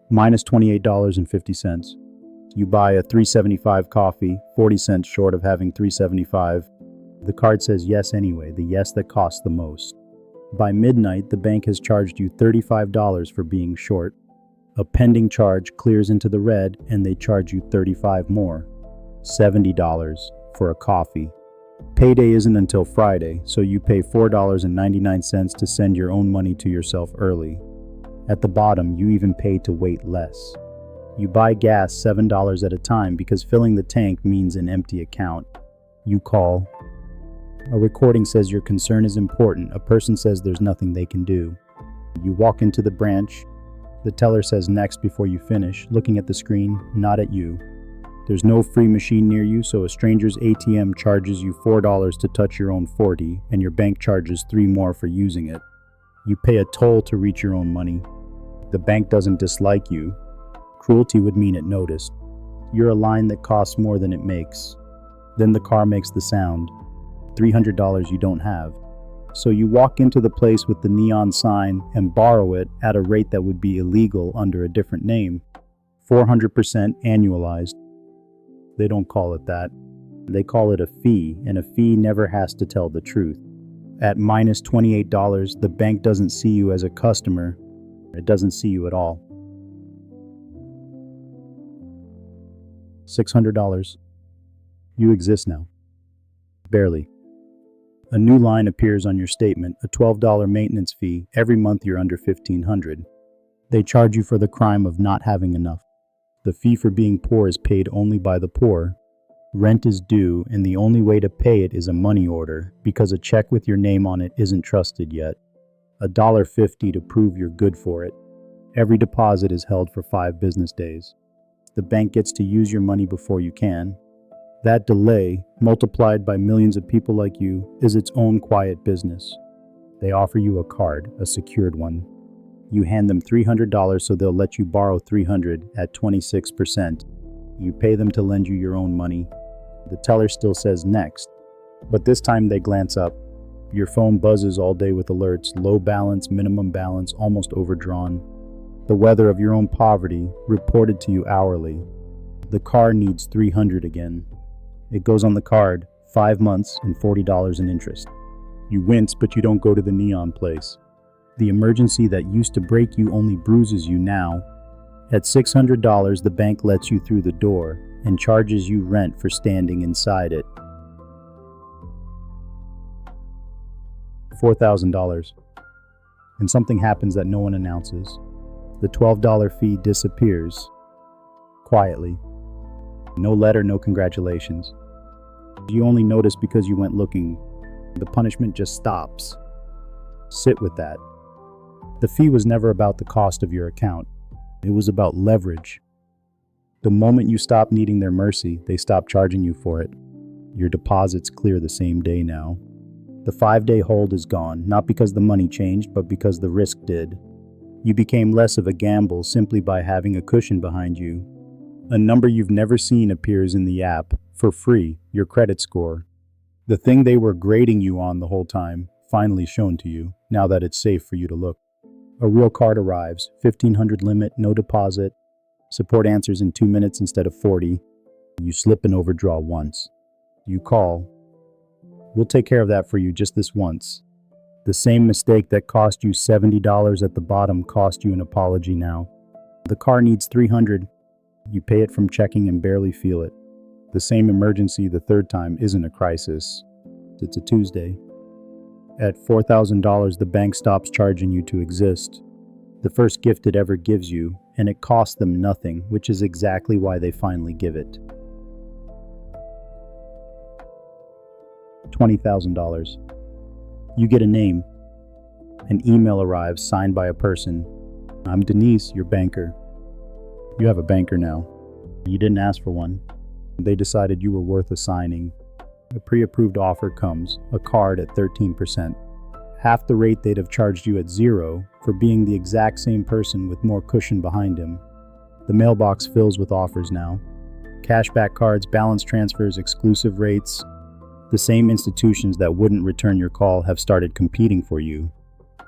minus $28.50. You buy a $3.75 coffee, 40 cents short of having $3.75. The card says yes anyway, the yes that costs the most. By midnight, the bank has charged you $35 for being short. A pending charge clears into the red and they charge you $35 more. $70 for a coffee. Payday isn't until Friday, so you pay $4.99 to send your own money to yourself early. At the bottom, you even pay to wait less. You buy gas $7 at a time because filling the tank means an empty account. You call. A recording says your concern is important. A person says there's nothing they can do. You walk into the branch. The teller says next before you finish, looking at the screen, not at you. There's no free machine near you, so a stranger's ATM charges you $4 to touch your own 40, and your bank charges $3 more for using it. You pay a toll to reach your own money. The bank doesn't dislike you. Cruelty would mean it noticed. You're a line that costs more than it makes. Then the car makes the sound. $300 you don't have. So you walk into the place with the neon sign and borrow it at a rate that would be illegal under a different name. 400% annualized. They don't call it that. They call it a fee, and a fee never has to tell the truth. At minus $28, the bank doesn't see you as a customer. It doesn't see you at all. $600. You exist now. Barely. A new line appears on your statement, a $12 maintenance fee. Every month you're under $1,500. They charge you for the crime of not having enough. The fee for being poor is paid only by the poor. Rent is due, and the only way to pay it is a money order, because a check with your name on it isn't trusted yet. $1.50 to prove you're good for it. Every deposit is held for 5 business days. The bank gets to use your money before you can. That delay, multiplied by millions of people like you, is its own quiet business. They offer you a card, a secured one. You hand them $300 so they'll let you borrow $300 at 26%. You pay them to lend you your own money. The teller still says next, but this time they glance up. Your phone buzzes all day with alerts, low balance, minimum balance, almost overdrawn. The weather of your own poverty, reported to you hourly. The car needs $300 again. It goes on the card, 5 months and $40 in interest. You wince, but you don't go to the neon place. The emergency that used to break you only bruises you now. At $600, the bank lets you through the door and charges you rent for standing inside it. $4,000. And something happens that no one announces. The $12 fee disappears. Quietly. No letter, no congratulations. You only notice because you went looking. The punishment just stops. Sit with that. The fee was never about the cost of your account. It was about leverage. The moment you stop needing their mercy, they stop charging you for it. Your deposits clear the same day now. The 5-day hold is gone, not because the money changed, but because the risk did. You became less of a gamble simply by having a cushion behind you. A number you've never seen appears in the app, for free, your credit score. The thing they were grading you on the whole time, finally shown to you, now that it's safe for you to look. A real card arrives, $1,500 limit, no deposit. Support answers in 2 minutes instead of 40. You slip and overdraw once. You call. We'll take care of that for you just this once. The same mistake that cost you $70 at the bottom cost you an apology now. The car needs $300. You pay it from checking and barely feel it. The same emergency the third time isn't a crisis. It's a Tuesday. At $4,000, the bank stops charging you to exist. The first gift it ever gives you, and it costs them nothing, which is exactly why they finally give it. $20,000. You get a name. An email arrives signed by a person. I'm Denise, your banker. You have a banker now. You didn't ask for one. They decided you were worth assigning. A pre-approved offer comes, a card at 13%. Half the rate they'd have charged you at 0 for being the exact same person with more cushion behind him. The mailbox fills with offers now. Cashback cards, balance transfers, exclusive rates. The same institutions that wouldn't return your call have started competing for you.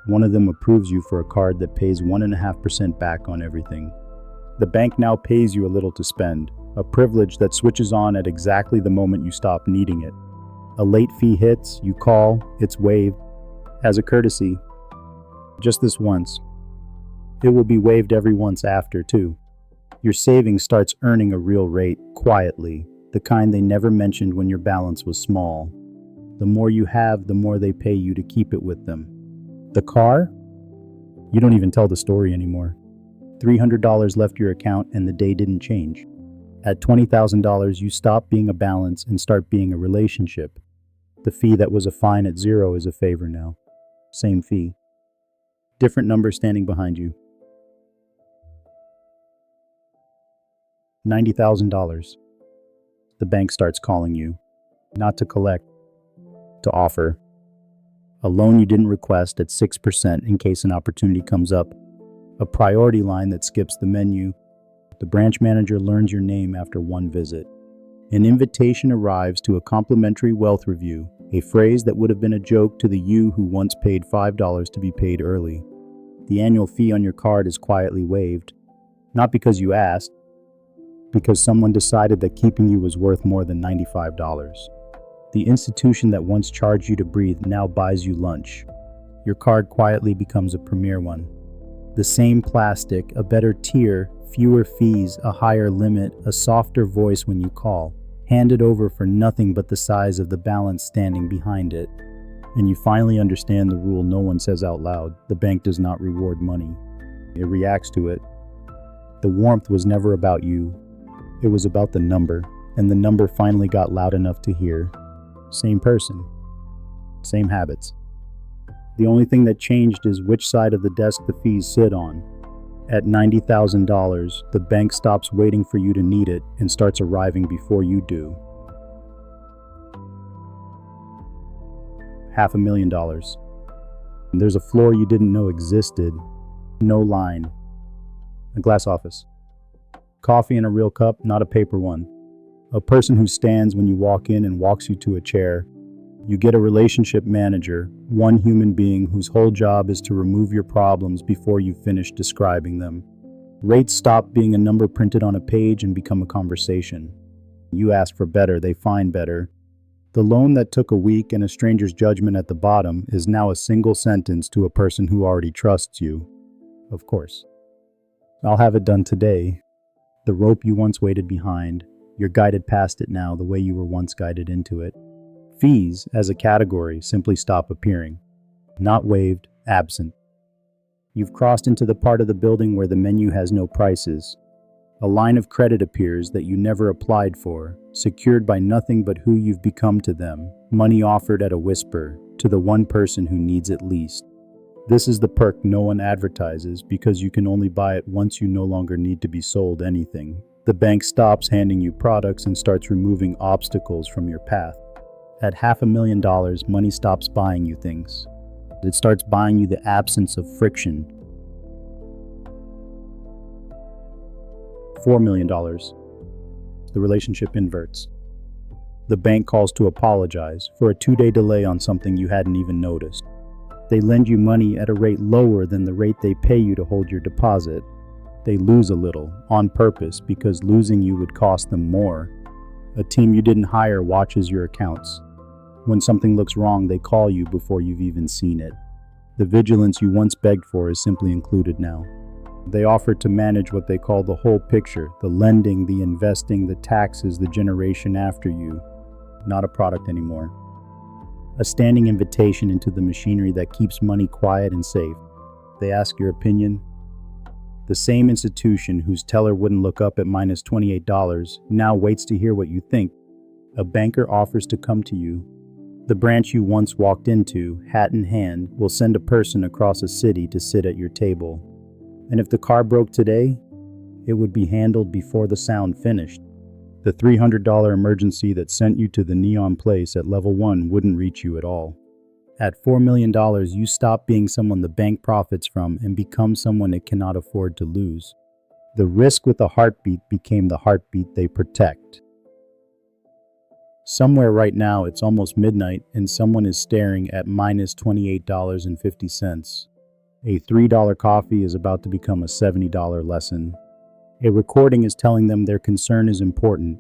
One of them approves you for a card that pays 1.5% back on everything. The bank now pays you a little to spend, a privilege that switches on at exactly the moment you stop needing it. A late fee hits, you call, it's waived. As a courtesy, just this once. It will be waived every once after, too. Your savings starts earning a real rate, quietly, the kind they never mentioned when your balance was small. The more you have, the more they pay you to keep it with them. The car? You don't even tell the story anymore. $300 left your account and the day didn't change. At $20,000, you stop being a balance and start being a relationship. The fee that was a fine at zero is a favor now. Same fee. Different number standing behind you. $90,000. The bank starts calling you. Not to collect, to offer. A loan you didn't request at 6% in case an opportunity comes up. A priority line that skips the menu. The branch manager learns your name after one visit. An invitation arrives to a complimentary wealth review, a phrase that would have been a joke to the you who once paid $5 to be paid early. The annual fee on your card is quietly waived. Not because you asked, because someone decided that keeping you was worth more than $95. The institution that once charged you to breathe now buys you lunch. Your card quietly becomes a premier one. The same plastic, a better tier, fewer fees, a higher limit, a softer voice when you call. Handed over for nothing but the size of the balance standing behind it. And you finally understand the rule no one says out loud. The bank does not reward money. It reacts to it. The warmth was never about you. It was about the number, and the number finally got loud enough to hear. Same person. Same habits. The only thing that changed is which side of the desk the fees sit on. At $90,000, the bank stops waiting for you to need it and starts arriving before you do. $500,000. There's a floor you didn't know existed. No line. A glass office. Coffee in a real cup, not a paper one. A person who stands when you walk in and walks you to a chair. You get a relationship manager, one human being whose whole job is to remove your problems before you finish describing them. Rates stop being a number printed on a page and become a conversation. You ask for better, they find better. The loan that took a week and a stranger's judgment at the bottom is now a single sentence to a person who already trusts you. Of course. I'll have it done today. The rope you once waited behind, you're guided past it now the way you were once guided into it. Fees, as a category, simply stop appearing. Not waived, absent. You've crossed into the part of the building where the menu has no prices. A line of credit appears that you never applied for, secured by nothing but who you've become to them, money offered at a whisper, to the one person who needs it least. This is the perk no one advertises because you can only buy it once you no longer need to be sold anything. The bank stops handing you products and starts removing obstacles from your path. At $500,000, money stops buying you things. It starts buying you the absence of friction. $4 million. The relationship inverts. The bank calls to apologize for a 2-day delay on something you hadn't even noticed. They lend you money at a rate lower than the rate they pay you to hold your deposit. They lose a little, on purpose, because losing you would cost them more. A team you didn't hire watches your accounts. When something looks wrong, they call you before you've even seen it. The vigilance you once begged for is simply included now. They offer to manage what they call the whole picture, the lending, the investing, the taxes, the generation after you. Not a product anymore. A standing invitation into the machinery that keeps money quiet and safe. They ask your opinion. The same institution whose teller wouldn't look up at minus $28 now waits to hear what you think. A banker offers to come to you. The branch you once walked into, hat in hand, will send a person across a city to sit at your table. And if the car broke today, it would be handled before the sound finished. The $300 emergency that sent you to the neon place at level 1 wouldn't reach you at all. At $4 million, you stop being someone the bank profits from and become someone it cannot afford to lose. The risk with a heartbeat became the heartbeat they protect. Somewhere right now it's almost midnight and someone is staring at minus $28.50. A $3 coffee is about to become a $70 lesson. A recording is telling them their concern is important.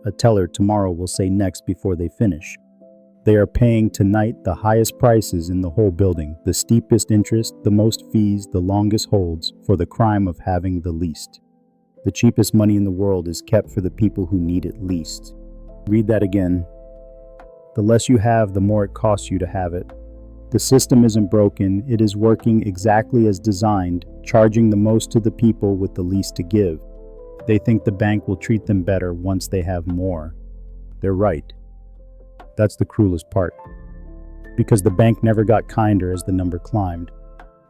A teller tomorrow will say next before they finish. They are paying tonight the highest prices in the whole building, the steepest interest, the most fees, the longest holds, for the crime of having the least. The cheapest money in the world is kept for the people who need it least. Read that again. The less you have, the more it costs you to have it. The system isn't broken, it is working exactly as designed, charging the most to the people with the least to give. They think the bank will treat them better once they have more. They're right. That's the cruelest part. Because the bank never got kinder as the number climbed.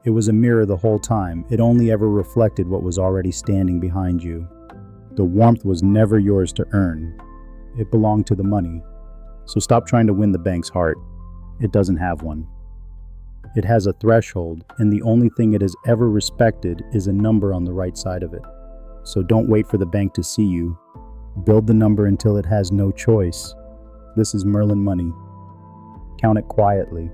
It was a mirror the whole time. It only ever reflected what was already standing behind you. The warmth was never yours to earn. It belonged to the money. So stop trying to win the bank's heart. It doesn't have one. It has a threshold, and the only thing it has ever respected is a number on the right side of it. So don't wait for the bank to see you. Build the number until it has no choice. This is Merlin money. Count it quietly.